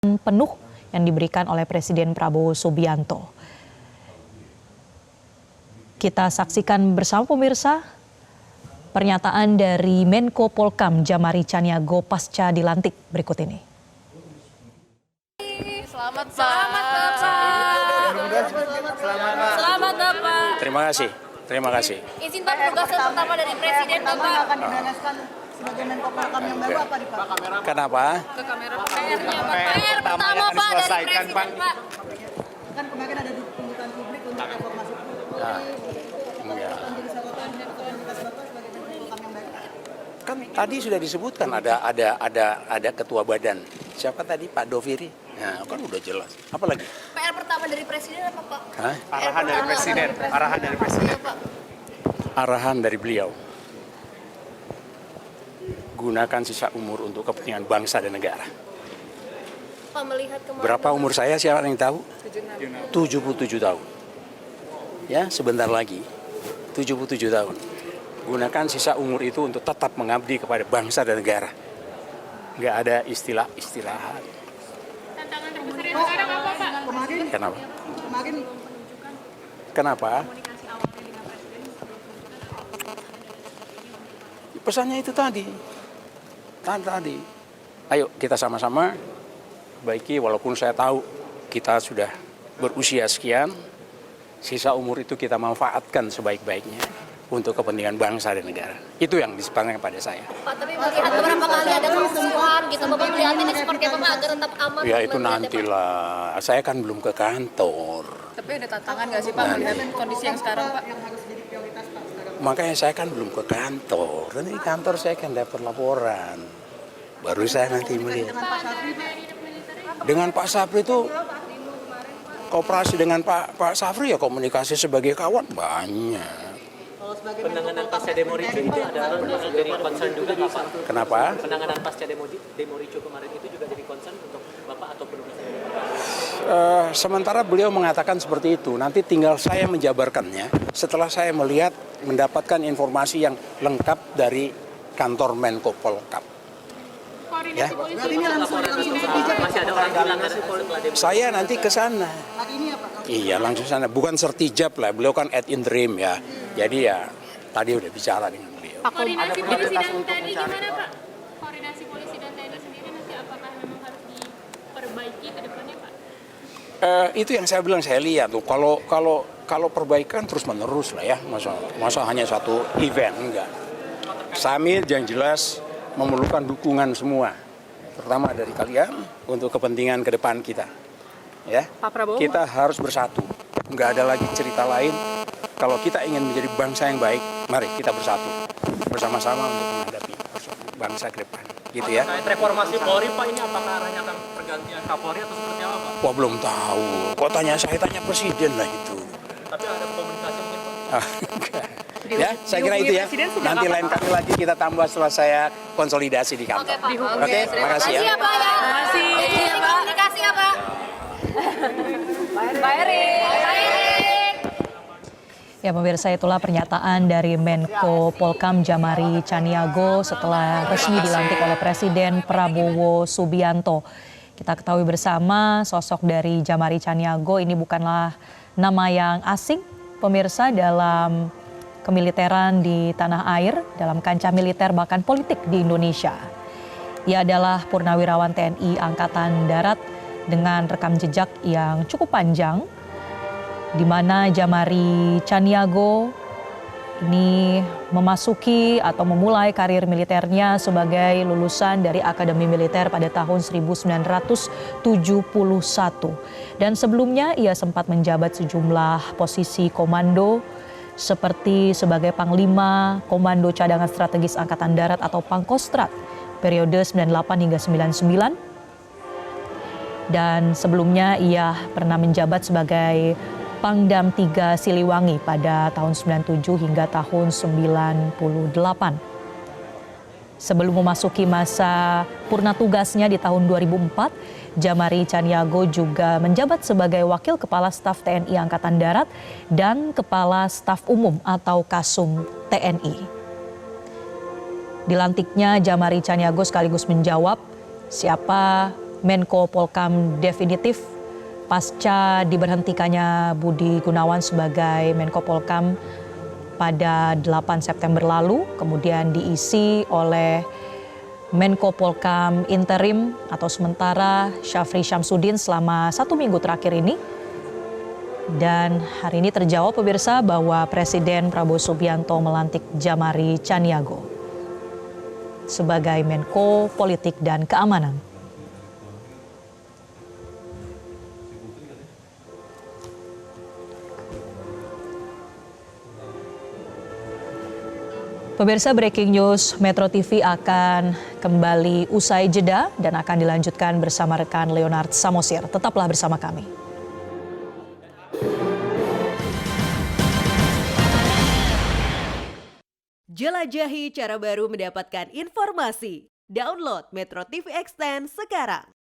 penuh yang diberikan oleh Presiden Prabowo Subianto. Kita saksikan bersama pemirsa pernyataan dari Menko Polkam Djamari Tjaniago pasca dilantik berikut ini. Selamat Bapak. Terima kasih. Izin Pak, tugasan pertama dari Presiden Bapak. Akan dibereskan sebagai Menko Polkam yang baru apa nih Pak? Kenapa? Ke kamera PR-nya Pak. PR pertama Pak dari Presiden Pak. Kan kemarin ada tuntutan publik untuk reformasi Polri. Enggak. Menjadi sorotan komunitas Bapak sebagai Menko Polkam yang baru. Kan tadi sudah disebutkan ada ketua badan. Siapa tadi? Pak Doviri. Nah, kan udah jelas. Apa lagi? PR pertama dari Presiden apa Pak? Hah? Arahan dari Presiden. Arahan dari beliau. Gunakan sisa umur untuk kepentingan bangsa dan negara. Pak melihat kemarin. Berapa umur saya, siapa yang tahu? 77 tahun. Ya, sebentar lagi. 77 tahun. Gunakan sisa umur itu untuk tetap mengabdi kepada bangsa dan negara. Nggak ada istilah-istilahan. Tantangan terbesar yang sekarang apa Pak? Kenapa? Kemarin Kenapa? Pesannya itu tadi. Ayo kita sama-sama perbaiki, walaupun saya tahu kita sudah berusia sekian, sisa umur itu kita manfaatkan sebaik-baiknya untuk kepentingan bangsa dan negara. Itu yang disampaikan kepada saya. Pak, tapi melihat beberapa kali ada kerusuhan gitu, Bapak melihatnya ini seperti apa Pak agar tetap aman? Ya itu nantilah, saya kan belum ke kantor. Tapi ada tantangan nggak sih Pak melihat kondisi yang sekarang Pak? yang harus jadi prioritas Pak sekarang. Makanya saya kan belum ke kantor. Dan di kantor saya kan dapat laporan. Baru saya nanti melihat. Dengan Pak Syafri Pak. Dengan Pak Syafri itu kooperasi dengan Pak Syafri ya komunikasi sebagai kawan banyak. Kalau sebagai Penanganan pasca demo Ricu itu adalah jadi concern juga nggak Pak? Kenapa? Penanganan pasca demo Ricu kemarin itu juga jadi concern untuk Bapak atau penugasan? Sementara beliau mengatakan seperti itu, nanti tinggal saya menjabarkannya setelah saya mendapatkan informasi yang lengkap dari kantor Menko Polkam. Ya. Berarti ini langsung sertijab. Masih ada orang bilang setelah demo. Saya nanti ke sana. Hari ini apa? Iya, langsung sana. Bukan sertijab lah, beliau kan ad interim ya. Jadi ya tadi udah bicara dengan beliau. Koordinasi polisi dan TNI gimana Pak? Koordinasi polisi dan TNI sendiri nanti apakah memang harus diperbaiki ke depannya Pak? Itu yang saya bilang, saya lihat tuh kalau perbaikan terus menerus lah ya, masa hanya satu event, enggak. Summit yang jelas memerlukan dukungan semua, terutama dari kalian untuk kepentingan ke depan kita. Ya, Pak Prabowo, kita harus bersatu, nggak ada lagi cerita lain. Kalau kita ingin menjadi bangsa yang baik, mari kita bersatu bersama-sama untuk menghadapi bangsa ke depan, gitu ya. Terkait reformasi Polri Pak, ini apakah arahnya akan pergantian Kapolri atau seperti apa Pak? Wah, belum tahu. Kok tanya saya, tanya presiden lah itu. Tapi ada komunikasi mungkin Pak? Ya, saya kira itu ya. Nanti lain kali lagi kita tambah setelah saya konsolidasi di kantor. Oke, makasih ya. Makasih ya Pak ya. Makasih. Komunikasi ya Pak. Pak Erik. Ya pemirsa, itulah pernyataan dari Menko Polkam Djamari Tjaniago setelah resmi dilantik oleh Presiden Prabowo Subianto. Kita ketahui bersama sosok dari Djamari Tjaniago ini bukanlah nama yang asing pemirsa dalam kemiliteran di tanah air, dalam kancah militer bahkan politik di Indonesia. Ia adalah purnawirawan TNI Angkatan Darat dengan rekam jejak yang cukup panjang, di mana Djamari Tjaniago ini memasuki atau memulai karir militernya sebagai lulusan dari Akademi Militer pada tahun 1971. Dan sebelumnya ia sempat menjabat sejumlah posisi komando seperti sebagai Panglima Komando Cadangan Strategis Angkatan Darat atau Pangkostrat periode 98 hingga 99. Dan sebelumnya ia pernah menjabat sebagai Pangdam 3 Siliwangi pada tahun 97 hingga tahun 98. Sebelum memasuki masa purna tugasnya di tahun 2004, Djamari Tjaniago juga menjabat sebagai Wakil Kepala Staf TNI Angkatan Darat dan Kepala Staf Umum atau Kasum TNI. Dilantiknya Djamari Tjaniago sekaligus menjawab siapa Menko Polkam definitif pasca diberhentikannya Budi Gunawan sebagai Menko Polkam pada 8 September lalu, kemudian diisi oleh Menko Polkam interim atau sementara Syafri Syamsuddin selama 1 minggu terakhir ini. Dan hari ini terjawab pemirsa bahwa Presiden Prabowo Subianto melantik Djamari Tjaniago sebagai Menko Politik dan Keamanan. Pemirsa, breaking news Metro TV akan kembali usai jeda dan akan dilanjutkan bersama rekan Leonard Samosir. Tetaplah bersama kami. Jelajahi cara baru mendapatkan informasi. Download Metro TV Extend sekarang.